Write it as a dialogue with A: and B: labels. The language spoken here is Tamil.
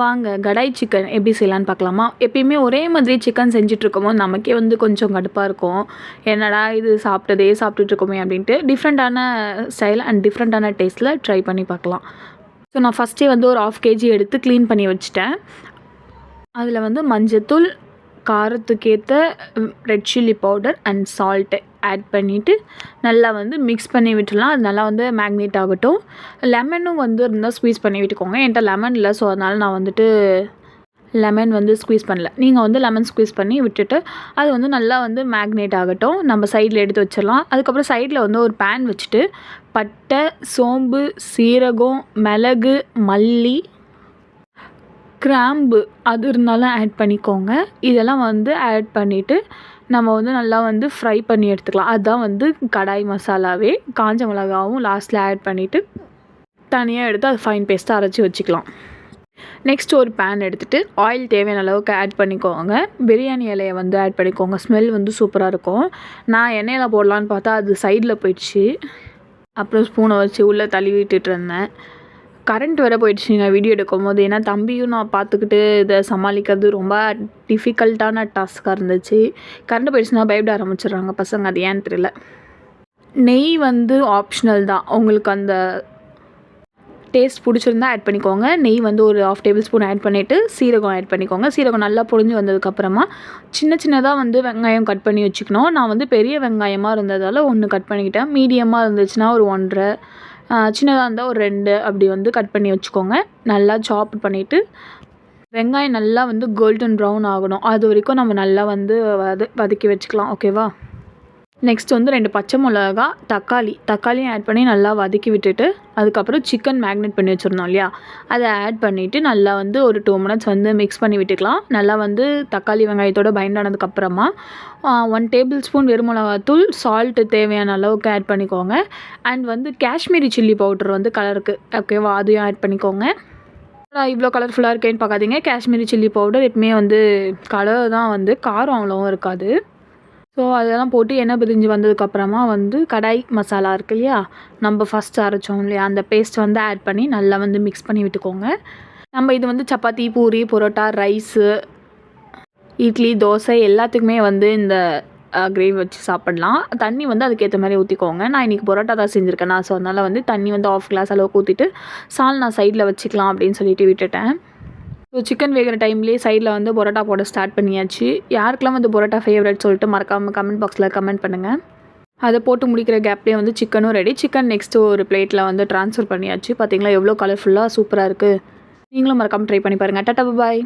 A: வாங்க கடாய் சிக்கன் எப்படி செய்யலான்னு பார்க்கலாமா? எப்பயுமே ஒரே மாதிரி சிக்கன் செஞ்சுட்ருக்கும்போது நமக்கே வந்து கொஞ்சம் கடுப்பாக இருக்கும். என்னடா இது சாப்பிட்டதே சாப்பிட்டுட்ருக்கோமே அப்படின்ட்டு டிஃப்ரெண்ட்டான ஸ்டைல் அண்ட் டிஃப்ரெண்ட்டான டேஸ்ட்டில் ட்ரை பண்ணி பார்க்கலாம். ஸோ நான் ஃபஸ்ட்டே வந்து ஒரு 1/2 kg எடுத்து க்ளீன் பண்ணி வச்சுட்டேன். அதில் வந்து மஞ்சத்தூள், காரத்துக்கேற்ற red chilli powder and salt add பண்ணிவிட்டு நல்லா வந்து மிக்ஸ் பண்ணி விட்டுடலாம். அது நல்லா வந்து மேக்னேட் ஆகட்டும். லெமனும் வந்து இருந்தால் ஸ்குவீஸ் பண்ணி விட்டுக்கோங்க. என்கிட்ட லெமன் இல்லை, ஸோ அதனால் நான் வந்துட்டு லெமன் வந்து ஸ்குவீஸ் பண்ணல. நீங்கள் வந்து லெமன் ஸ்குவீஸ் பண்ணி விட்டுட்டு அது வந்து நல்லா வந்து மேக்னேட் ஆகட்டும். நம்ம சைடில் எடுத்து வச்சிடலாம். அதுக்கப்புறம் சைடில் வந்து ஒரு பேன் வச்சுட்டு பட்டை, சோம்பு, சீரகம், மிளகு, மல்லி, கிராம்பு அது இருந்தாலும் ஆட் பண்ணிக்கோங்க. இதெல்லாம் வந்து ஆட் பண்ணிவிட்டு நம்ம வந்து நல்லா வந்து ஃப்ரை பண்ணி எடுத்துக்கலாம். அதுதான் வந்து கடாய் மசாலாவே. காஞ்ச மிளகாவும் லாஸ்ட்டில் ஆட் பண்ணிவிட்டு தனியாக எடுத்து அது ஃபைன் பேஸ்ட்டாக அரைச்சி வச்சுக்கலாம். நெக்ஸ்ட் ஒரு பேன் எடுத்துகிட்டு ஆயில் தேவையான அளவுக்கு ஆட் பண்ணிக்கோங்க. பிரியாணி இலையை வந்து ஆட் பண்ணிக்கோங்க. ஸ்மெல் வந்து சூப்பராக இருக்கும். நான் எண்ணெயில் போடலான்னு பார்த்தா அது சைடில் போயிடுச்சு. அப்புறம் ஸ்பூனை வச்சு உள்ளே தள்ளி விட்டுட்டு இருந்தேன். கரண்ட் வேறு போயிடுச்சுங்க வீடியோ எடுக்கும்போது. ஏன்னா தம்பியும் நான் பார்த்துக்கிட்டு இதை சமாளிக்கிறது ரொம்ப டிஃபிகல்ட்டான டாஸ்க்காக இருந்துச்சு. கரண்ட் போயிடுச்சுன்னா பயப்பட ஆரம்பிச்சிடுறாங்க பசங்க, அது ஏன்னு தெரியல. நெய் வந்து ஆப்ஷனல் தான். உங்களுக்கு அந்த டேஸ்ட் பிடிச்சிருந்தா ஆட் பண்ணிக்கோங்க. நெய் வந்து ஒரு 1/2 டேபிள் ஆட் பண்ணிவிட்டு சீரகம் ஆட் பண்ணிக்கோங்க. சீரகம் நல்லா பொரிஞ்சு வந்ததுக்கப்புறமா சின்னதாக வந்து வெங்காயம் கட் பண்ணி வச்சுக்கணும். நான் வந்து பெரிய வெங்காயமாக இருந்ததால் 1 கட் பண்ணிக்கிட்டேன். மீடியமாக இருந்துச்சுன்னா ஒரு 1.5, சின்னதாக இருந்தால் ஒரு 2 அப்படி வந்து கட் பண்ணி வச்சுக்கோங்க. நல்லா சாப் பண்ணிவிட்டு வெங்காயம் நல்லா வந்து கோல்டன் ப்ரௌன் ஆகணும். அது வரைக்கும் நம்ம நல்லா வந்து வதக்கி வச்சுக்கலாம். ஓகேவா? நெக்ஸ்ட் வந்து 2 பச்சை மிளகா, தக்காளியும் ஆட் பண்ணி நல்லா வதக்கி விட்டுட்டு அதுக்கப்புறம் சிக்கன் மேக்னேட் பண்ணி வச்சுருந்தோம் இல்லையா, அதை ஆட் பண்ணிவிட்டு நல்லா வந்து ஒரு 2 மினிட்ஸ் வந்து மிக்ஸ் பண்ணி விட்டுக்கலாம். நல்லா வந்து தக்காளி வெங்காயத்தோடு பைண்ட் ஆனதுக்கப்புறமா 1 டேபிள் ஸ்பூன் வெறும் மிளகாத்தூள், சால்ட்டு தேவையான அளவுக்கு ஆட் பண்ணிக்கோங்க. அண்ட் வந்து காஷ்மீரி சில்லி பவுடர் வந்து கலருக்கு, ஓகேவா, அதையும் ஆட் பண்ணிக்கோங்க. இவ்வளோ கலர்ஃபுல்லாக இருக்கேன்னு பார்க்காதீங்க. காஷ்மீரி சில்லி பவுடர் எப்பவுமே வந்து கலர் தான், வந்து காரம் அவ்வளோவும் இருக்காது. ஸோ அதெல்லாம் போட்டு எண்ணெய் பிரிஞ்சு வந்ததுக்கப்புறமா வந்து கடாய் மசாலா இருக்கு இல்லையா, நம்ம ஃபஸ்ட்டு அரைச்சோம் இல்லையா, அந்த பேஸ்ட் வந்து ஆட் பண்ணி நல்லா வந்து மிக்ஸ் பண்ணி விட்டுக்கோங்க. நம்ம இது வந்து சப்பாத்தி, பூரி, பரோட்டா, ரைஸு, இட்லி, தோசை எல்லாத்துக்குமே வந்து இந்த கிரேவி வச்சு சாப்பிட்லாம். தண்ணி வந்து அதுக்கேற்ற மாதிரி ஊற்றிக்கோங்க. நான் இன்றைக்கி பரோட்டா தான் செஞ்சுருக்கேன். ஸோ அதனால் வந்து தண்ணி வந்து 1/2 கிளாஸ் அளவுக்கு ஊற்றிட்டு நான் சைடில் வச்சுக்கலாம் அப்படின்னு சொல்லிட்டு விட்டுட்டேன். ஸோ சிக்கன் வேகிற டைம்லேயே சைடில் வந்து பரோட்டா போட ஸ்டார்ட் பண்ணியாச்சு. யாருக்கெல்லாம் வந்து பரோட்டா ஃபேவரட் சொல்லிட்டு மறக்காமல் கமெண்ட் பாக்ஸில் கமெண்ட் பண்ணுங்கள். அதை போட்டு முடிக்கிற கேப்லேயே வந்து சிக்கனும் ரெடி. சிக்கன் நெக்ஸ்ட்டு ஒரு பிளேட்டில் வந்து ட்ரான்ஸ்ஃபர் பண்ணியாச்சு. பார்த்தீங்களா எவ்வளோ கலர்ஃபுல்லாக சூப்பராக இருக்குது. நீங்களும் மறக்காமல் ட்ரை பண்ணி பாருங்கள். டாடா பாய்.